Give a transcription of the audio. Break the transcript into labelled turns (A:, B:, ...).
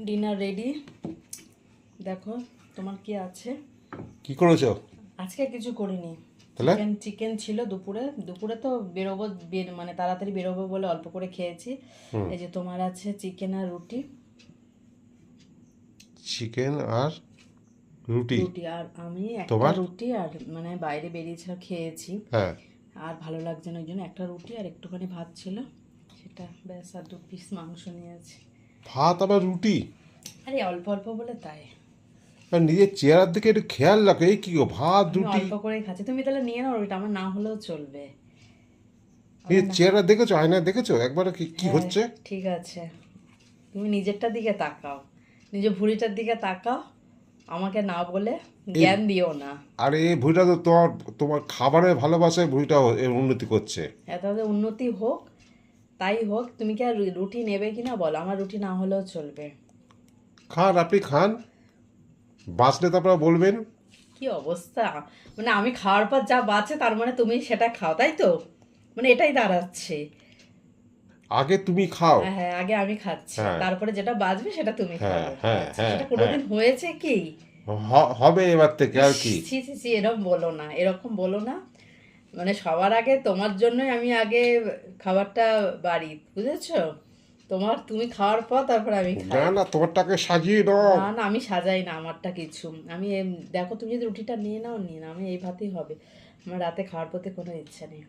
A: Dinner ready. দেখো তোমার কি আছে।
B: কি করেছো?
A: আজকে কিছু করিনি।
B: তাহলে
A: চিকেন ছিল দুপুরে। দুপুরে তো বেরোবো, মানে তাড়াতাড়ি বেরোবো বলে অল্প করে খেয়েছি। এই যে তোমার আছে চিকেন আর রুটি।
B: চিকেন আর রুটি।
A: রুটি আর আমি একটা
B: তোমার?
A: রুটি আর মানে বাইরে বেরিয়েছিলাম খেয়েছি।
B: হ্যাঁ।
A: আর ভালো লাগছে না, ওই জন্য একটা রুটি আর একটুখানি ভাত ছিল, সেটা ব্যাস। আর 2 পিস মাংস নিয়েছি।
B: ভাত আবার রুটি?
A: আরে অল্প অল্প বলে তাই।
B: আর নিজের চেহারার দিকে একটু খেয়াল রাখো। এই কি গো, ভাত
A: আমি
B: রুটি?
A: অল্প করেই খাচ্ছি, তুমি তাহলে নিয়ে নাও রুটিটা, আমার না হলেও চলবে। আমার
B: নিজের
A: না।
B: চেহারা দেখেছো? আয়নায় দেখেছো একবার কি কি
A: হ্যাঁ,
B: হচ্ছে?
A: ঠিক আছে। তুমি নিজেরটার দিকে তাকাও, নিজের ভুঁড়িটার দিকে তাকাও, আমাকে না বলে
B: এই
A: জ্ঞান দিও না।
B: আরে এই ভুঁড়িটা তো তোমার তোমার খাবারের ভালোবাসায় ভুঁড়িটা এর উন্নতি করছে।
A: তাহলে উন্নতি হোক, তাই হোক। তুমি কি আর রুটি নেবে কিনা বলো, আমার রুটি না হলেও চলবে।
B: খান, আপনি খান, বাঁচলে তারপর বলবেন।
A: কি অবস্থা, মানে আমি খাওয়ার পর যা বাঁচে তার মানে তুমি সেটা খাও, তাই তো? মানে এটাই দাঁড়াচ্ছে।
B: আগে তুমি খাও।
A: হ্যাঁ হ্যাঁ, আগে আমি খাচ্ছি,
B: হ্যাঁ
A: তারপরে যেটা বাঁচবে সেটা তুমি
B: হ্যাঁ
A: খাবে।
B: হ্যাঁ
A: আচ্ছা,
B: হ্যাঁ
A: সেটা
B: হ্যাঁ।
A: কোনোদিন হয়েছে কি?
B: হবে এবার থেকে আর কি।
A: ছি ছি ছি, এরকম বলো না, এরকম বলো না। মানে সবার আগে তোমার জন্যই আমি আগে খাবারটা বাড়ি, বুঝেছো? তুমি খাওয়ার পর তারপর আমি
B: না
A: খাই।
B: না, তোমারটাকে সাজিয়ে দাও।
A: না না, আমি সাজাই না আমারটা কিছু। আমি দেখো, তুমি যদি রুটিটা নিয়ে নাও, নিয়ে নাও, আমি এই ভাতেই হবে। আমার রাতে খাওয়ার প্রতি কোনো ইচ্ছা নেই।